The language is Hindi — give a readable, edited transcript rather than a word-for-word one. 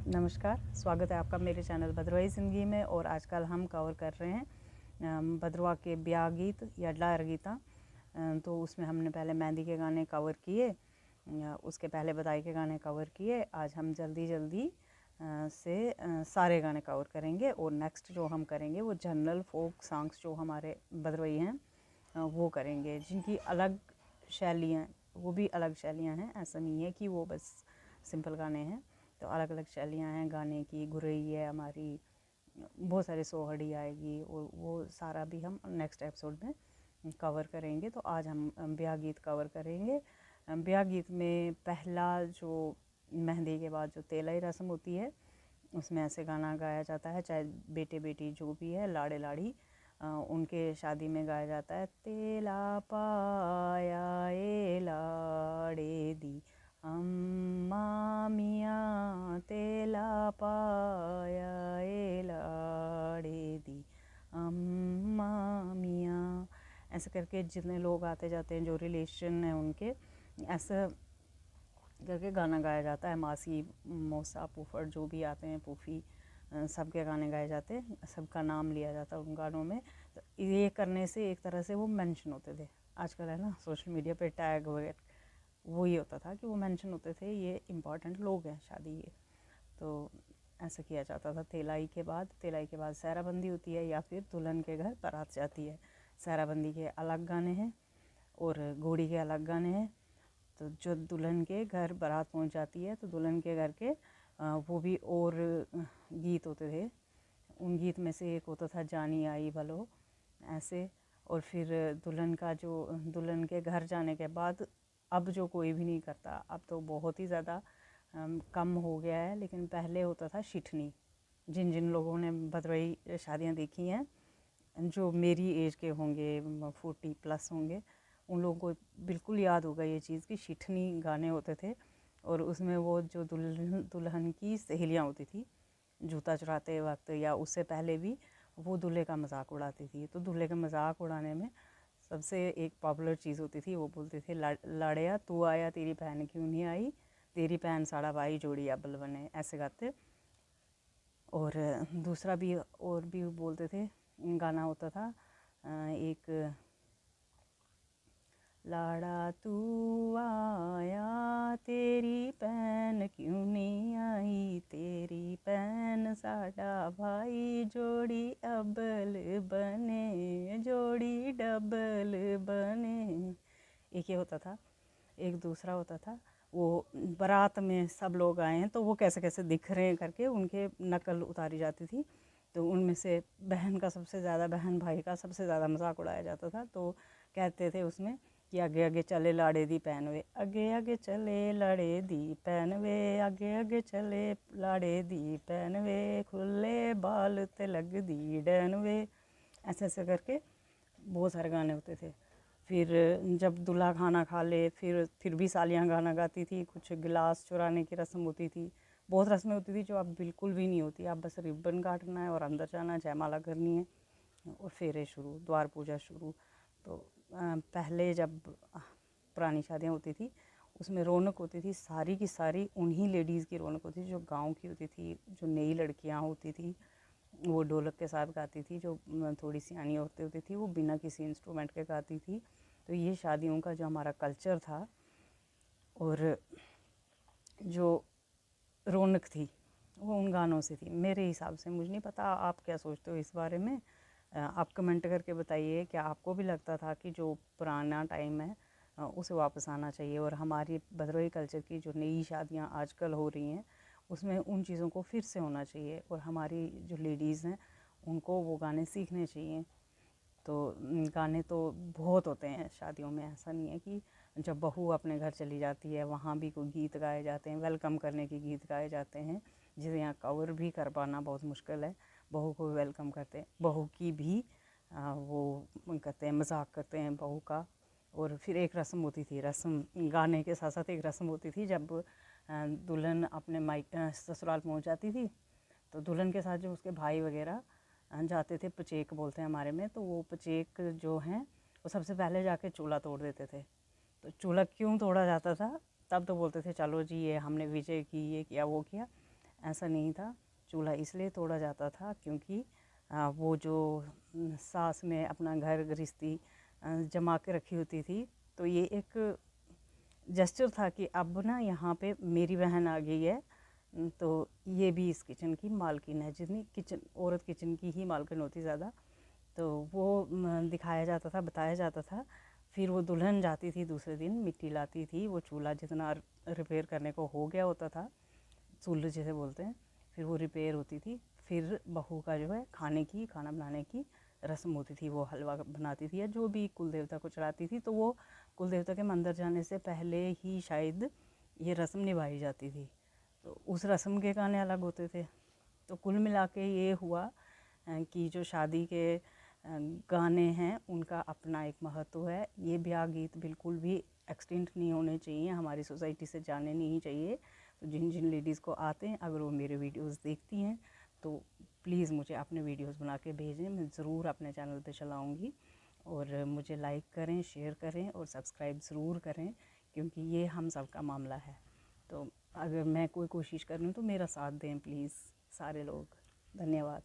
नमस्कार, स्वागत है आपका मेरे चैनल भद्रवाही ज़िंदगी में। और आजकल हम कवर कर रहे हैं भद्रवा के ब्याह गीत या डार गीता। तो उसमें हमने पहले मेहंदी के गाने कवर किए, उसके पहले बधाई के गाने कवर किए। आज हम जल्दी जल्दी से सारे गाने कवर करेंगे। और नेक्स्ट जो हम करेंगे वो जनरल फोक सॉन्ग्स जो हमारे भद्रवाही हैं वो करेंगे, जिनकी अलग शैलियाँ, वो भी अलग शैलियाँ हैं। ऐसा नहीं है कि वो बस सिंपल गाने हैं, तो अलग अलग शैलियाँ हैं गाने की। गुरई है हमारी, बहुत सारे सोहड़ी आएगी, और वो सारा भी हम नेक्स्ट एपिसोड में कवर करेंगे। तो आज हम ब्याह गीत कवर करेंगे। ब्याह गीत में पहला जो मेहंदी के बाद जो तेलाई रस्म होती है, उसमें ऐसे गाना गाया जाता है, चाहे बेटे बेटी जो भी है, लाड़े लाड़ी, उनके शादी में गाया जाता है। तेला पाया ए लाड़े दी अम्मा मियाँ, तेला पाया ए लाड़े दी अम्मा मियाँ। ऐसे करके जितने लोग आते जाते हैं, जो रिलेशन है उनके, ऐसा करके गाना गाया जाता है। मासी मौसा फूफड़ जो भी आते हैं, फूफी, सबके गाने गाए जाते हैं, सबका नाम लिया जाता है उन गानों में। तो ये करने से एक तरह से वो मेंशन होते थे। आजकल है ना सोशल मीडिया पे टैग वगैरह, वो ये होता था कि वो मेंशन होते थे, ये इम्पॉर्टेंट लोग हैं शादी ये। तो ऐसा किया जाता था। तेलाई के बाद सहराबंदी होती है, या फिर दुल्हन के घर बारात जाती है। सहराबंदी के अलग गाने हैं और घोड़ी के अलग गाने हैं। तो जो दुल्हन के घर बारात पहुंच जाती है, तो दुल्हन के घर के वो भी और गीत होते थे। उन गीत में से एक होता था जानी आई भलो, ऐसे। और फिर दुल्हन के घर जाने के बाद अब जो कोई भी नहीं करता, अब तो बहुत ही ज़्यादा कम हो गया है, लेकिन पहले होता था शिठनी। जिन जिन लोगों ने भद्रवाही शादियाँ देखी हैं, जो मेरी एज के होंगे, 40+ होंगे, उन लोगों को बिल्कुल याद होगा ये चीज़ कि शिठनी गाने होते थे। और उसमें वो जो दुल्हन की सहेलियाँ होती थी, जूता चुराते वक्त या उससे पहले भी, वो दूल्हे का मजाक उड़ाती थी। तो दूल्हे का मजाक उड़ाने में सबसे एक पॉपुलर चीज़ होती थी, वो बोलते थे लाड़िया तू आया तेरी बहन क्यों नहीं आई, तेरी बहन साड़ा भाई जोड़ी अब्बल बने, ऐसे गाते। और दूसरा भी और भी बोलते थे, गाना होता था एक, लाड़ा तू आया तेरी बहन क्यों नहीं आई, तेरी बहन साड़ा भाई जोड़ी अब्बल बने, जोड़ी डबल बने। एक ये होता था। एक दूसरा होता था, वो बारात में सब लोग आए हैं तो वो कैसे कैसे दिख रहे हैं करके उनके नकल उतारी जाती थी। तो उनमें से बहन भाई का सबसे ज़्यादा मजाक उड़ाया जाता था। तो कहते थे उसमें कि आगे आगे चले लाड़े दी पैन वे, आगे आगे चले लाड़े दी पैन वे, आगे आगे चले लाड़े दी पैन वे, खुले बाल ते लग दी डैन वे। ऐसे ऐसे करके बहुत सारे गाने होते थे। फिर जब दूल्हा खाना खा ले, फिर भी सालियाँ गाना गाती थी। कुछ गिलास चुराने की रस्म होती थी। बहुत रस्में होती थी जो अब बिल्कुल भी नहीं होती। अब बस रिबन काटना है और अंदर जाना है, जयमाला करनी है और फेरे शुरू, द्वार पूजा शुरू। तो पहले जब पुरानी शादियाँ होती थी, उसमें रौनक होती थी, सारी की सारी उन्हीं लेडीज़ की रौनक होती थी जो गांव की होती थी। जो नई लड़कियां होती थी वो ढोलक के साथ गाती थी, जो थोड़ी सियानी औरतें होती थी वो बिना किसी इंस्ट्रूमेंट के गाती थी। तो ये शादियों का जो हमारा कल्चर था और जो रौनक थी, वो उन गानों से थी मेरे हिसाब से। मुझे नहीं पता आप क्या सोचते हो इस बारे में। आप कमेंट करके बताइए, क्या आपको भी लगता था कि जो पुराना टाइम है उसे वापस आना चाहिए, और हमारी भद्रवाही कल्चर की जो नई शादियाँ आजकल हो रही हैं उसमें उन चीज़ों को फिर से होना चाहिए, और हमारी जो लेडीज़ हैं उनको वो गाने सीखने चाहिए। तो गाने तो बहुत होते हैं शादियों में, ऐसा नहीं है कि जब बहू अपने घर चली जाती है वहाँ भी कोई गीत गाए जाते हैं, वेलकम करने के गीत गाए जाते हैं, जिसे यहाँ कवर भी कर पाना बहुत मुश्किल है। बहू को वेलकम करते हैं, बहू की भी वो करते हैं, मजाक करते हैं बहू का। और फिर एक रस्म होती थी, रस्म गाने के साथ साथ एक रस्म होती थी, जब दुल्हन अपने ससुराल पहुँच जाती थी, तो दुल्हन के साथ जो उसके भाई वगैरह जाते थे, पचेक बोलते हैं हमारे में, तो वो पचेक जो हैं वो सबसे पहले जाके चूल्हा तोड़ देते थे। तो चूल्हा क्यों तोड़ा जाता था, तब तो बोलते थे चलो जी ये हमने विजय की, ये किया वो किया। ऐसा नहीं था। चूल्हा इसलिए तोड़ा जाता था क्योंकि वो जो सास में अपना घर गृहस्थी जमा के रखी होती थी, तो ये एक जेस्चर था कि अब ना यहाँ पे मेरी बहन आ गई है, तो ये भी इस किचन की मालकिन है। जितनी किचन औरत किचन की ही मालकिन होती ज़्यादा, तो वो दिखाया जाता था, बताया जाता था। फिर वो दुल्हन जाती थी दूसरे दिन, मिट्टी लाती थी, वो चूल्हा जितना रिपेयर करने को हो गया होता था, चूल्हे जिसे बोलते हैं, फिर वो रिपेयर होती थी। फिर बहू का जो है खाना बनाने की रस्म होती थी। वो हलवा बनाती थी या जो भी कुल देवता को चढ़ाती थी, तो वो कुल देवता के मंदिर जाने से पहले ही शायद ये रस्म निभाई जाती थी। तो उस रस्म के गाने अलग होते थे। तो कुल मिला के ये हुआ कि जो शादी के गाने हैं उनका अपना एक महत्व है। ये ब्याह गीत बिल्कुल भी एक्सटेंट नहीं होने चाहिए, हमारी सोसाइटी से जाने नहीं चाहिए। तो जिन जिन लेडीज़ को आते हैं, अगर वो मेरे वीडियोस देखती हैं तो प्लीज़ मुझे अपने वीडियोस बना के भेजें, मैं ज़रूर अपने चैनल पे चलाऊँगी। और मुझे लाइक करें, शेयर करें और सब्सक्राइब ज़रूर करें, क्योंकि ये हम सब का मामला है। तो अगर मैं कोई कोशिश कर रही हूँ तो मेरा साथ दें प्लीज़ सारे लोग। धन्यवाद।